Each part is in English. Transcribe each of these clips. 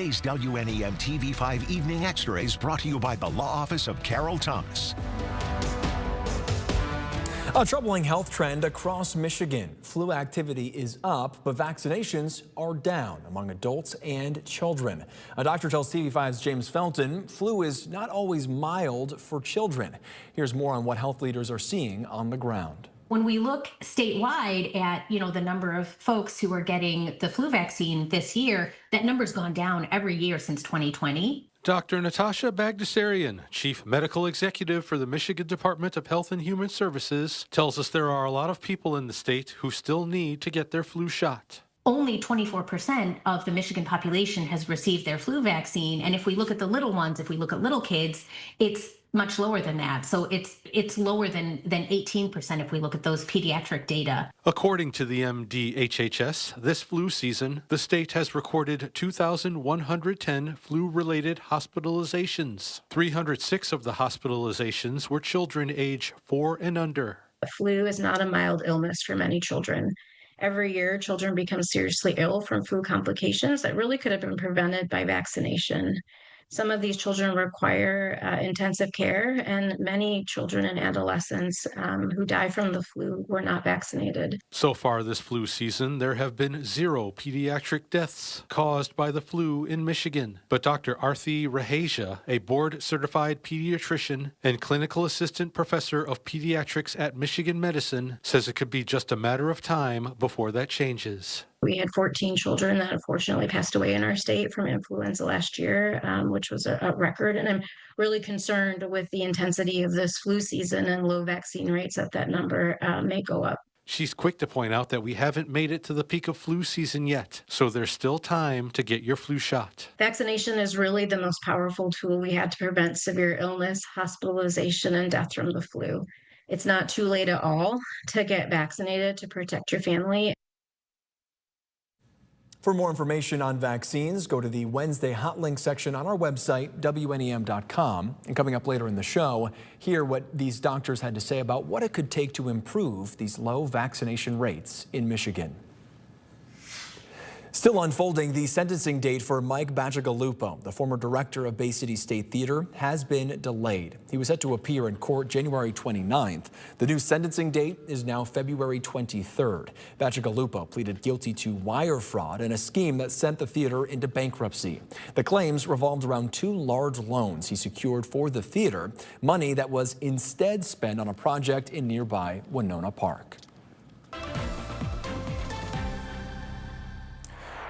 Today's WNEM TV5 Evening Extra is brought to you by the Law Office of Carol Thomas. A troubling health trend across Michigan. Flu activity is up, but vaccinations are down among adults and children. A doctor tells TV5's James Felton flu is not always mild for children. Here's more on what health leaders are seeing on the ground. When we look statewide at, the number of folks who are getting the flu vaccine this year, that number's gone down every year since 2020. Dr. Natasha Bagdasarian, Chief Medical Executive for the Michigan Department of Health and Human Services, tells us there are a lot of people in the state who still need to get their flu shot. Only 24% of the Michigan population has received their flu vaccine. And if we look at the little ones, if we look at little kids, it's much lower than that. So it's lower than 18% if we look at those pediatric data. According to the MDHHS, this flu season, the state has recorded 2,110 flu-related hospitalizations. 306 of the hospitalizations were children age 4 and under. The flu is not a mild illness for many children. Every year, children become seriously ill from flu complications that really could have been prevented by vaccination. Some of these children require intensive care, and many children and adolescents who die from the flu were not vaccinated. So far this flu season, there have been 0 pediatric deaths caused by the flu in Michigan. But Dr. Arthi Raheja, a board-certified pediatrician and clinical assistant professor of pediatrics at Michigan Medicine, says it could be just a matter of time before that changes. We had 14 children that unfortunately passed away in our state from influenza last year, which was a record. And I'm really concerned with the intensity of this flu season and low vaccine rates that number may go up. She's quick to point out that we haven't made it to the peak of flu season yet, so there's still time to get your flu shot. Vaccination is really the most powerful tool we had to prevent severe illness, hospitalization, and death from the flu. It's not too late at all to get vaccinated to protect your family. For more information on vaccines, go to the Wednesday Hot Link section on our website, WNEM.com. And coming up later in the show, hear what these doctors had to say about what it could take to improve these low vaccination rates in Michigan. Still unfolding, the sentencing date for Mike Bacigalupo, the former director of Bay City State Theater, has been delayed. He was set to appear in court January 29th. The new sentencing date is now February 23rd. Bacigalupo pleaded guilty to wire fraud and a scheme that sent the theater into bankruptcy. The claims revolved around 2 large loans he secured for the theater, money that was instead spent on a project in nearby Winona Park.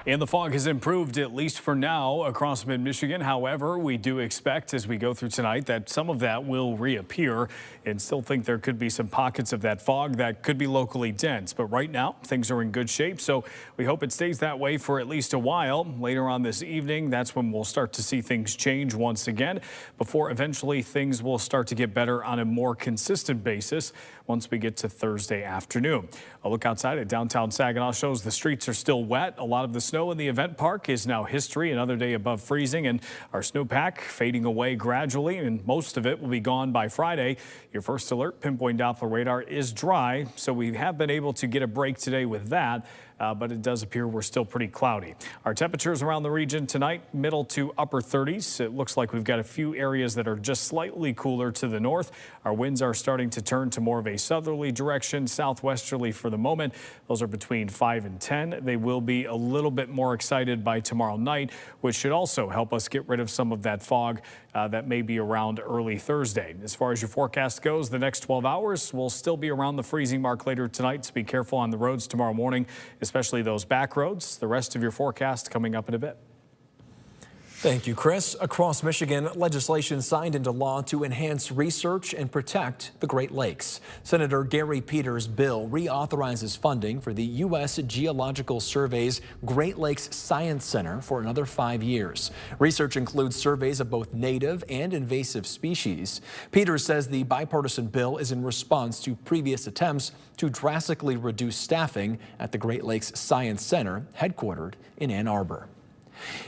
And the fog has improved, at least for now, across mid-Michigan. However, we do expect as we go through tonight that some of that will reappear, and still think there could be some pockets of that fog that could be locally dense. But right now, things are in good shape, so we hope it stays that way for at least a while. Later on this evening, that's when we'll start to see things change once again, before eventually things will start to get better on a more consistent basis once we get to Thursday afternoon. A look outside at downtown Saginaw shows the streets are still wet. A lot of the snow in the event park is now history. Another day above freezing, and our snowpack fading away gradually, and most of it will be gone by Friday. Your first alert pinpoint Doppler radar is dry, so we have been able to get a break today with that. But it does appear we're still pretty cloudy. Our temperatures around the region tonight, middle to upper 30s. It looks like we've got a few areas that are just slightly cooler to the north. Our winds are starting to turn to more of a southerly direction, southwesterly for the moment. Those are between 5 and 10. They will be a little bit more excited by tomorrow night, which should also help us get rid of some of that fog that may be around early Thursday. As far as your forecast goes, the next 12 hours will still be around the freezing mark later tonight, so be careful on the roads tomorrow morning, especially those back roads. The rest of your forecast coming up in a bit. Thank you, Chris. Across Michigan, legislation signed into law to enhance research and protect the Great Lakes. Senator Gary Peters' bill reauthorizes funding for the U.S. Geological Survey's Great Lakes Science Center for another 5 years. Research includes surveys of both native and invasive species. Peters says the bipartisan bill is in response to previous attempts to drastically reduce staffing at the Great Lakes Science Center, headquartered in Ann Arbor.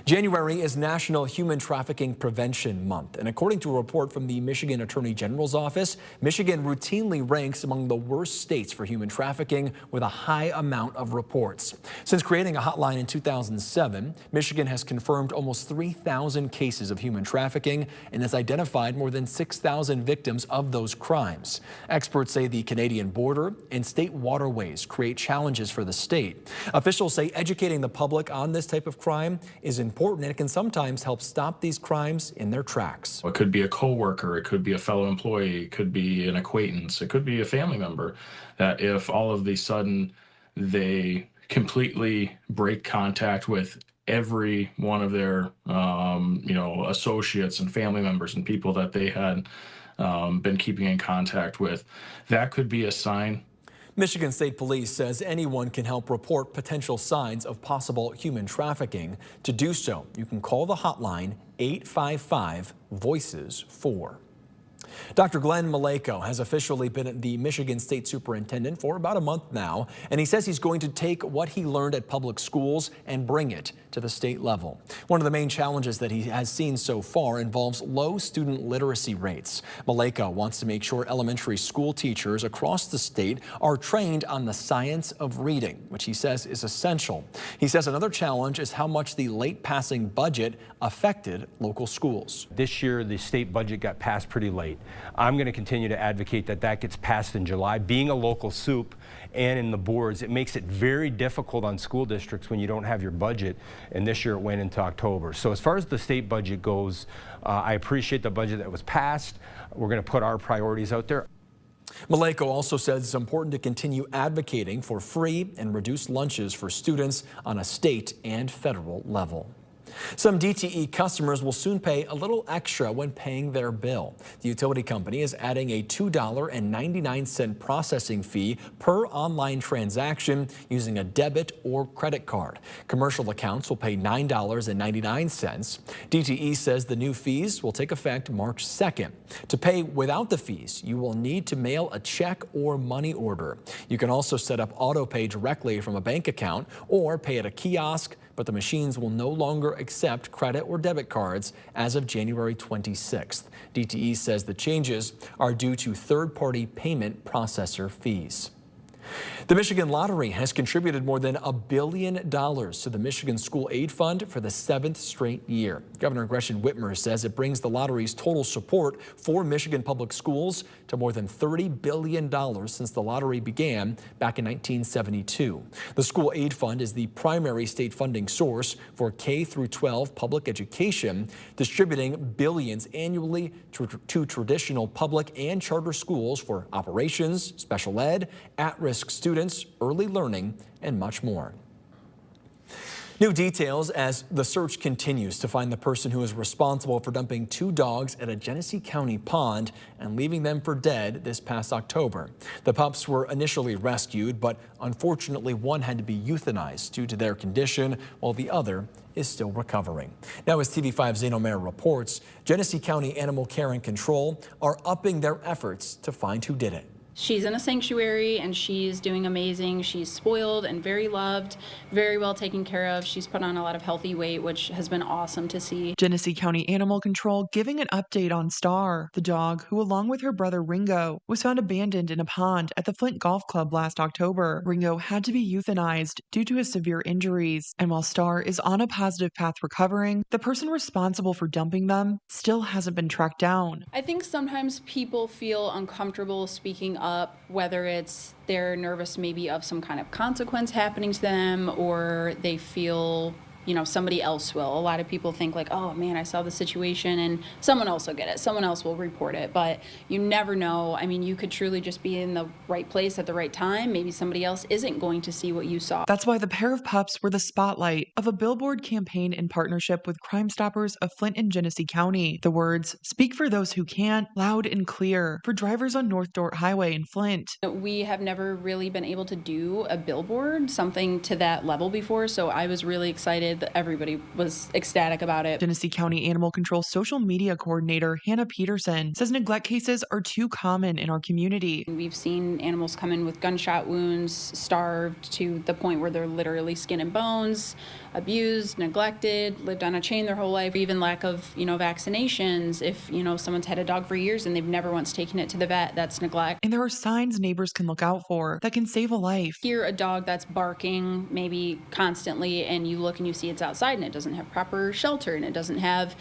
January is National Human Trafficking Prevention Month, and according to a report from the Michigan Attorney General's office, Michigan routinely ranks among the worst states for human trafficking with a high amount of reports. Since creating a hotline in 2007, Michigan has confirmed almost 3,000 cases of human trafficking and has identified more than 6,000 victims of those crimes. Experts say the Canadian border and state waterways create challenges for the state. Officials say educating the public on this type of crime is important, and it can sometimes help stop these crimes in their tracks. It could be a coworker, it could be a fellow employee, it could be an acquaintance, it could be a family member, that if all of a sudden they completely break contact with every one of their associates and family members and people that they had been keeping in contact with, that could be a sign. Michigan State Police says anyone can help report potential signs of possible human trafficking. To do so, you can call the hotline 855-VOICES-4. Dr. Glenn Maleko has officially been the Michigan State Superintendent for about a month now, and he says he's going to take what he learned at public schools and bring it to the state level. One of the main challenges that he has seen so far involves low student literacy rates. Maleko wants to make sure elementary school teachers across the state are trained on the science of reading, which he says is essential. He says another challenge is how much the late passing budget affected local schools. This year, the state budget got passed pretty late. I'm going to continue to advocate that that gets passed in July. Being a local soup and in the boards, it makes it very difficult on school districts when you don't have your budget, and this year it went into October. So as far as the state budget goes, I appreciate the budget that was passed. We're going to put our priorities out there. Maleko also says it's important to continue advocating for free and reduced lunches for students on a state and federal level. Some DTE customers will soon pay a little extra when paying their bill. The utility company is adding a $2.99 processing fee per online transaction using a debit or credit card. Commercial accounts will pay $9.99. DTE says the new fees will take effect March 2nd. To pay without the fees, you will need to mail a check or money order. You can also set up auto pay directly from a bank account or pay at a kiosk, but the machines will no longer accept credit or debit cards as of January 26th. DTE says the changes are due to third-party payment processor fees. The Michigan Lottery has contributed more than $1 billion to the Michigan School Aid Fund for the 7th straight year. Governor Gretchen Whitmer says it brings the lottery's total support for Michigan public schools to more than $30 billion since the lottery began back in 1972. The School Aid Fund is the primary state funding source for K-12 public education, distributing billions annually to traditional public and charter schools for operations, special ed, at-risk students, early learning, and much more. New details as the search continues to find the person who is responsible for dumping 2 dogs at a Genesee County pond and leaving them for dead this past October. The pups were initially rescued, but unfortunately one had to be euthanized due to their condition, while the other is still recovering. Now, as TV5's Zane Omer reports, Genesee County Animal Care and Control are upping their efforts to find who did it. She's in a sanctuary and she's doing amazing. She's spoiled and very loved, very well taken care of. She's put on a lot of healthy weight, which has been awesome to see. Genesee County Animal Control giving an update on Star, the dog who, along with her brother Ringo, was found abandoned in a pond at the Flint Golf Club last October. Ringo had to be euthanized due to his severe injuries, and while Star is on a positive path recovering, the person responsible for dumping them still hasn't been tracked down. I think sometimes people feel uncomfortable speaking up, whether it's they're nervous maybe of some kind of consequence happening to them, or they feel, somebody else will. A lot of people think like, oh man, I saw the situation and someone else will get it. Someone else will report it, but you never know. I mean, you could truly just be in the right place at the right time. Maybe somebody else isn't going to see what you saw. That's why the pair of pups were the spotlight of a billboard campaign in partnership with Crime Stoppers of Flint and Genesee County. The words, "Speak for those who can't," loud and clear for drivers on North Dort Highway in Flint. We have never really been able to do a billboard, something to that level before, so I was really excited vaccinated. Everybody was ecstatic about it. Genesee County Animal Control Social Media Coordinator Hannah Peterson says neglect cases are too common in our community. We've seen animals come in with gunshot wounds, starved to the point where they're literally skin and bones, abused, neglected, lived on a chain their whole life, even lack of, vaccinations. If, someone's had a dog for years and they've never once taken it to the vet, that's neglect. And there are signs neighbors can look out for that can save a life. Hear a dog that's barking maybe constantly, and you look and you see it's outside and it doesn't have proper shelter and it doesn't have,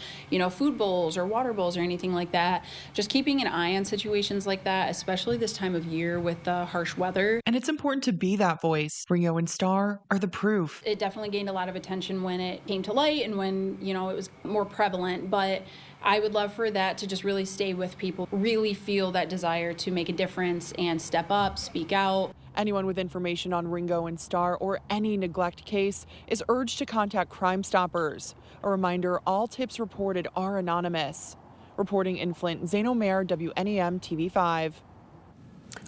food bowls or water bowls or anything like that. Just keeping an eye on situations like that, especially this time of year with the harsh weather. And it's important to be that voice. Ringo and Star are the proof. It definitely gained a lot of attention when it came to light and when, it was more prevalent, but I would love for that to just really stay with people, really feel that desire to make a difference and step up, speak out. Anyone with information on Ringo and Star or any neglect case is urged to contact Crime Stoppers. A reminder, all tips reported are anonymous. Reporting in Flint, Zane Omer, WNEM TV5.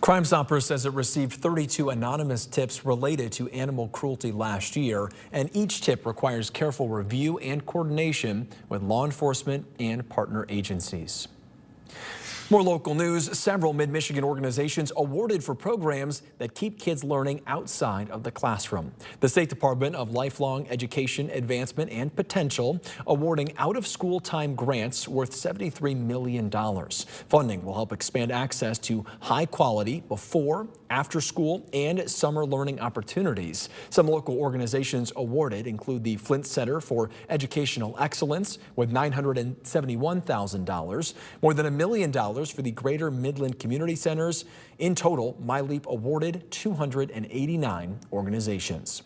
Crime Stoppers says it received 32 anonymous tips related to animal cruelty last year, and each tip requires careful review and coordination with law enforcement and partner agencies. More local news. Several Mid-Michigan organizations awarded for programs that keep kids learning outside of the classroom. The State Department of Lifelong Education Advancement and Potential awarding out-of-school time grants worth $73 million. Funding will help expand access to high-quality before, after-school, and summer learning opportunities. Some local organizations awarded include the Flint Center for Educational Excellence with $971,000, more than $1 million for the Greater Midland Community Centers. In total, MyLeap awarded 289 organizations.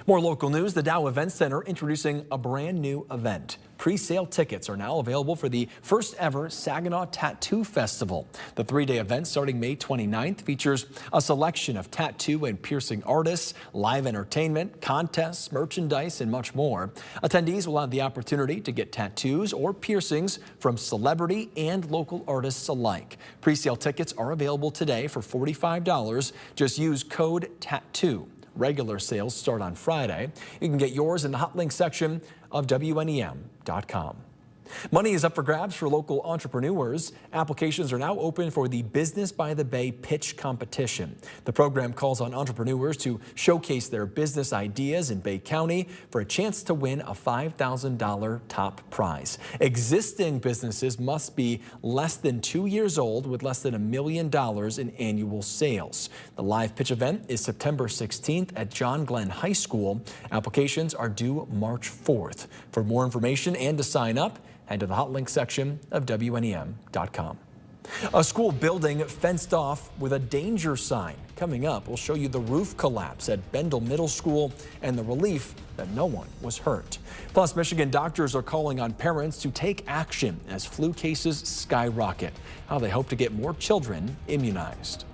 More local news. The Dow Event Center introducing a brand new event. Pre-sale tickets are now available for the first ever Saginaw Tattoo Festival. The 3-day event starting May 29th features a selection of tattoo and piercing artists, live entertainment, contests, merchandise, and much more. Attendees will have the opportunity to get tattoos or piercings from celebrity and local artists alike. Pre-sale tickets are available today for $45. Just use code TATTOO. Regular sales start on Friday. You can get yours in the hot link section of WNEM.com. Money is up for grabs for local entrepreneurs. Applications are now open for the Business by the Bay Pitch Competition. The program calls on entrepreneurs to showcase their business ideas in Bay County for a chance to win a $5,000 top prize. Existing businesses must be less than 2 years old with less than $1 million in annual sales. The live pitch event is September 16th at John Glenn High School. Applications are due March 4th. For more information and to sign up, head to the hot link section of WNEM.com. A school building fenced off with a danger sign. Coming up, we'll show you the roof collapse at Bendel Middle School and the relief that no one was hurt. Plus, Michigan doctors are calling on parents to take action as flu cases skyrocket. How they hope to get more children immunized.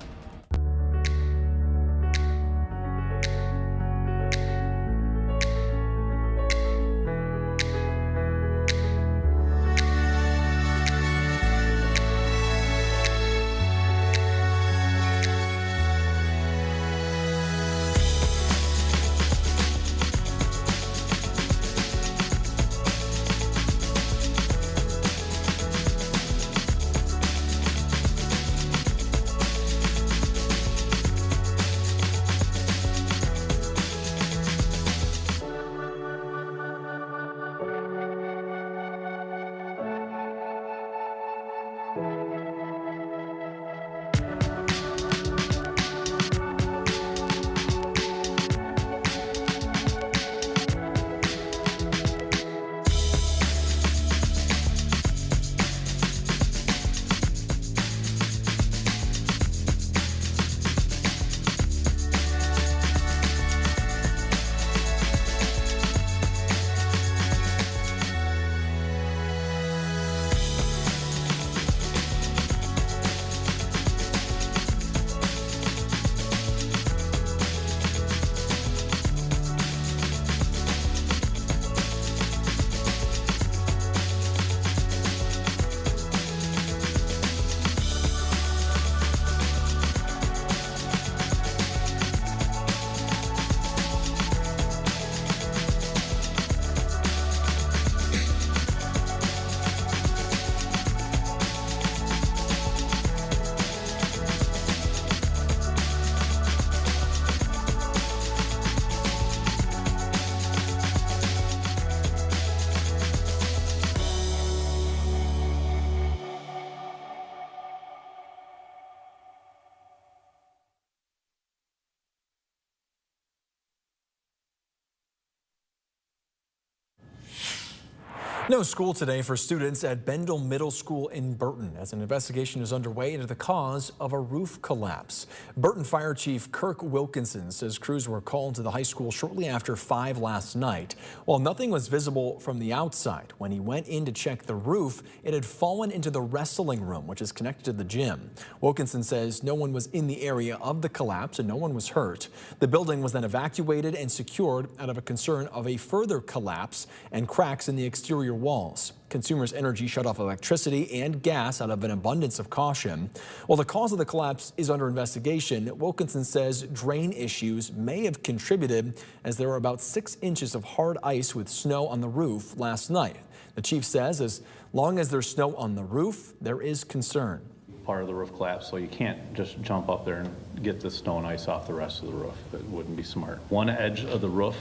No school today for students at Bendel Middle School in Burton as an investigation is underway into the cause of a roof collapse. Burton Fire Chief Kirk Wilkinson says crews were called to the high school shortly after 5 last night. While nothing was visible from the outside, when he went in to check the roof, it had fallen into the wrestling room, which is connected to the gym. Wilkinson says no one was in the area of the collapse and no one was hurt. The building was then evacuated and secured out of a concern of a further collapse and cracks in the exterior walls. Consumers Energy shut off electricity and gas out of an abundance of caution. While the cause of the collapse is under investigation, Wilkinson says drain issues may have contributed as there were about 6 inches of hard ice with snow on the roof last night. The chief says as long as there's snow on the roof, there is concern. Part of the roof collapse, so you can't just jump up there and get the snow and ice off the rest of the roof. It wouldn't be smart. One edge of the roof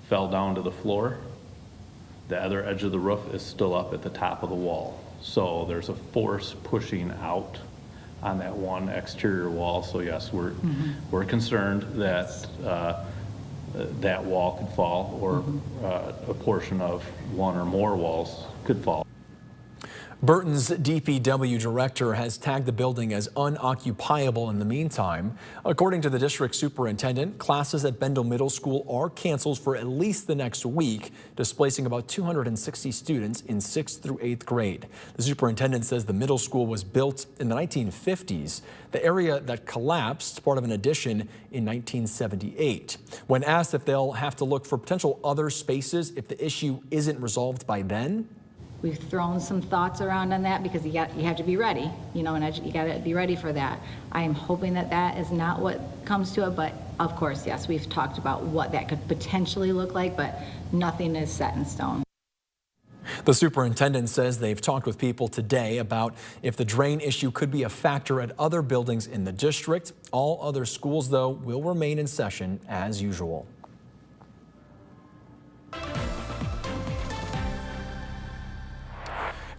fell down to the floor. The other edge of the roof is still up at the top of the wall. So there's a force pushing out on that one exterior wall. So yes, we're concerned that that wall could fall, or a portion of one or more walls could fall. Burton's DPW director has tagged the building as unoccupiable in the meantime. According to the district superintendent, classes at Bendel Middle School are canceled for at least the next week, displacing about 260 students in 6th through 8th grade. The superintendent says the middle school was built in the 1950s. The area that collapsed, part of an addition in 1978. When asked if they'll have to look for potential other spaces if the issue isn't resolved by then, we've thrown some thoughts around on that because you have to be ready, you know, and you got to be ready for that. I am hoping that that is not what comes to it, but of course, yes, we've talked about what that could potentially look like, but nothing is set in stone. The superintendent says they've talked with people today about if the drain issue could be a factor at other buildings in the district. All other schools, though, will remain in session as usual.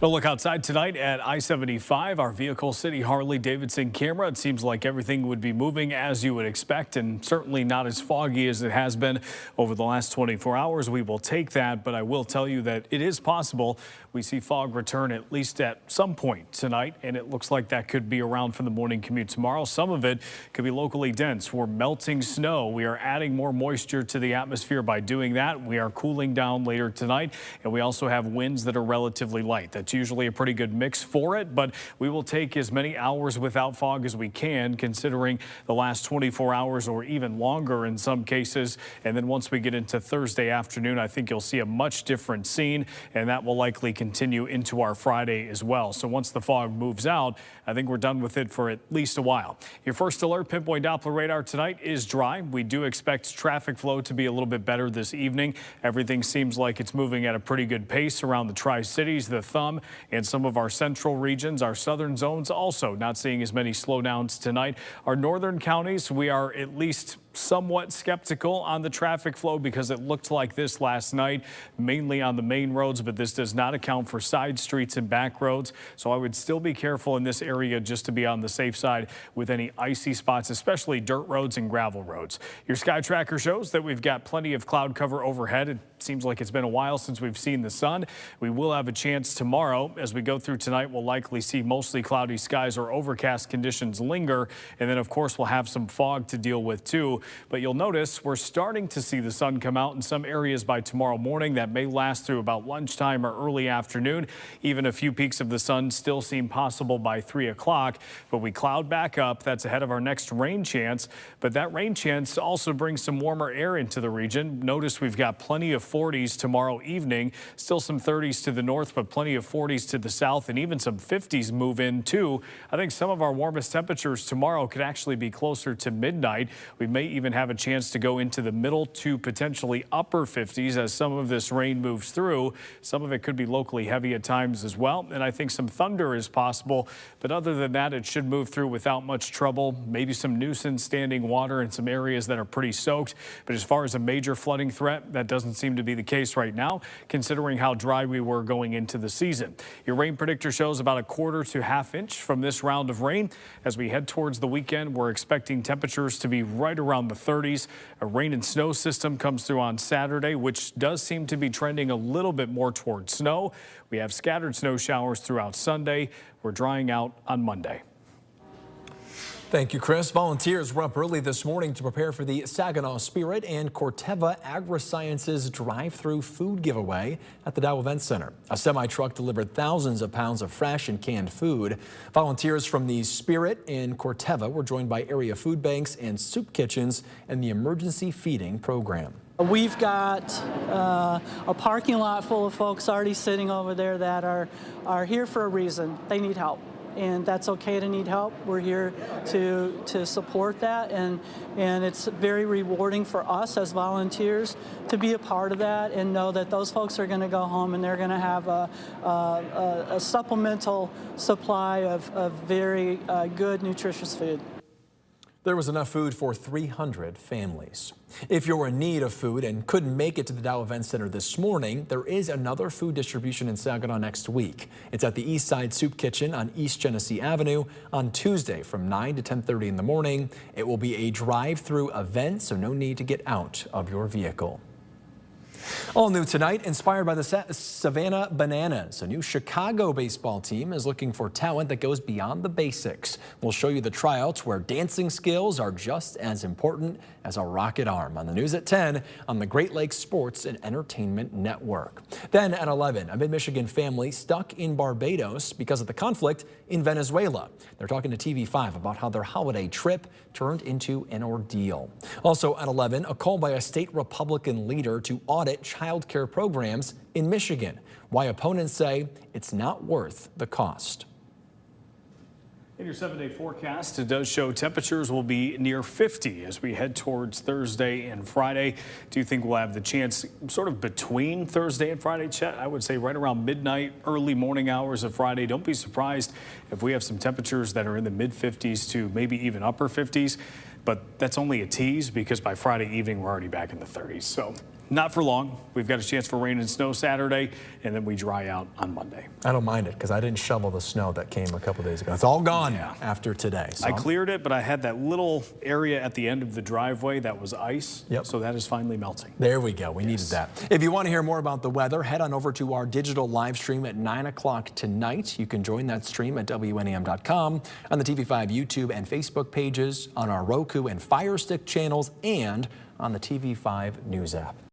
A look outside tonight at I-75, our Vehicle City Harley-Davidson camera. It seems like everything would be moving as you would expect, and certainly not as foggy as it has been over the last 24 hours. We will take that, but I will tell you that it is possible we see fog return at least at some point tonight, and it looks like that could be around for the morning commute tomorrow. Some of it could be locally dense. We're melting snow. We are adding more moisture to the atmosphere by doing that. We are cooling down later tonight, and we also have winds that are relatively light. That's usually a pretty good mix for it, but we will take as many hours without fog as we can, considering the last 24 hours or even longer in some cases. And then once we get into Thursday afternoon, I think you'll see a much different scene, and that will likely continue into our Friday as well. So once the fog moves out, I think we're done with it for at least a while. Your first alert pinpoint Doppler radar tonight is dry. We do expect traffic flow to be a little bit better this evening. Everything seems like it's moving at a pretty good pace around the Tri-Cities, the Thumb, and some of our central regions. Our southern zones also not seeing as many slowdowns tonight. Our northern counties, we are at least somewhat skeptical on the traffic flow because it looked like this last night, mainly on the main roads, but this does not account for side streets and back roads. So I would still be careful in this area just to be on the safe side with any icy spots, especially dirt roads and gravel roads. Your sky tracker shows that we've got plenty of cloud cover overhead. It seems like it's been a while since we've seen the sun. We will have a chance tomorrow. As we go through tonight, we'll likely see mostly cloudy skies or overcast conditions linger. And then, of course, we'll have some fog to deal with, too. But you'll notice we're starting to see the sun come out in some areas by tomorrow morning. That may last through about lunchtime or early afternoon. Even a few peaks of the sun still seem possible by 3 o'clock. But we cloud back up. That's ahead of our next rain chance. But that rain chance also brings some warmer air into the region. Notice we've got plenty of 40s tomorrow evening. Still some 30s to the north, but plenty of 40s to the south, and even some 50s move in too. I think some of our warmest temperatures tomorrow could actually be closer to midnight. We may even have a chance to go into the middle to potentially upper 50s as some of this rain moves through. Some of it could be locally heavy at times as well, and I think some thunder is possible. But other than that, it should move through without much trouble. Maybe some nuisance standing water in some areas that are pretty soaked. But as far as a major flooding threat, that doesn't seem to be the case right now, considering how dry we were going into the season. Your rain predictor shows about a quarter to half inch from this round of rain. As we head towards the weekend, we're expecting temperatures to be right around around the 30s. A rain and snow system comes through on Saturday, which does seem to be trending a little bit more towards snow. We have scattered snow showers throughout Sunday. We're drying out on Monday. Thank you, Chris. Volunteers were up early this morning to prepare for the Saginaw Spirit and Corteva Agri-Sciences drive-through food giveaway at the Dow Event Center. A semi-truck delivered thousands of pounds of fresh and canned food. Volunteers from the Spirit and Corteva were joined by area food banks and soup kitchens and the emergency feeding program. We've got a parking lot full of folks already sitting over there that are here for a reason. They need help. And that's okay to need help. We're here to support that, and it's very rewarding for us as volunteers to be a part of that and know that those folks are going to go home and they're going to have a supplemental supply of very good, nutritious food. There was enough food for 300 families. If you're in need of food and couldn't make it to the Dow Event Center this morning, there is another food distribution in Saginaw next week. It's at the East Side Soup Kitchen on East Genesee Avenue on Tuesday from 9 to 10:30 in the morning. It will be a drive-through event, so no need to get out of your vehicle. All new tonight, inspired by the Savannah Bananas. A new Chicago baseball team is looking for talent that goes beyond the basics. We'll show you the tryouts where dancing skills are just as important as a rocket arm. On the news at 10 on the Great Lakes Sports and Entertainment Network. Then at 11, a mid-Michigan family stuck in Barbados because of the conflict in Venezuela. They're talking to TV5 about how their holiday trip turned into an ordeal. Also at 11, a call by a state Republican leader to audit child care programs in Michigan. Why opponents say it's not worth the cost. In your 7-day forecast, it does show temperatures will be near 50 as we head towards Thursday and Friday. Do you think we'll have the chance sort of between Thursday and Friday, Chet? I would say right around midnight, early morning hours of Friday. Don't be surprised if we have some temperatures that are in the mid-50s to maybe even upper 50s. But that's only a tease because by Friday evening, we're already back in the 30s. So not for long. We've got a chance for rain and snow Saturday, and then we dry out on Monday. I don't mind it because I didn't shovel the snow that came a couple days ago. It's all gone after today. So I cleared it, but I had that little area at the end of the driveway that was ice. Yep. So that is finally melting. There we go. We needed that. If you want to hear more about the weather, head on over to our digital live stream at 9 o'clock tonight. You can join that stream at WNEM.com, on the TV5 YouTube and Facebook pages, on our Roku and Fire Stick channels, and on the TV5 News app.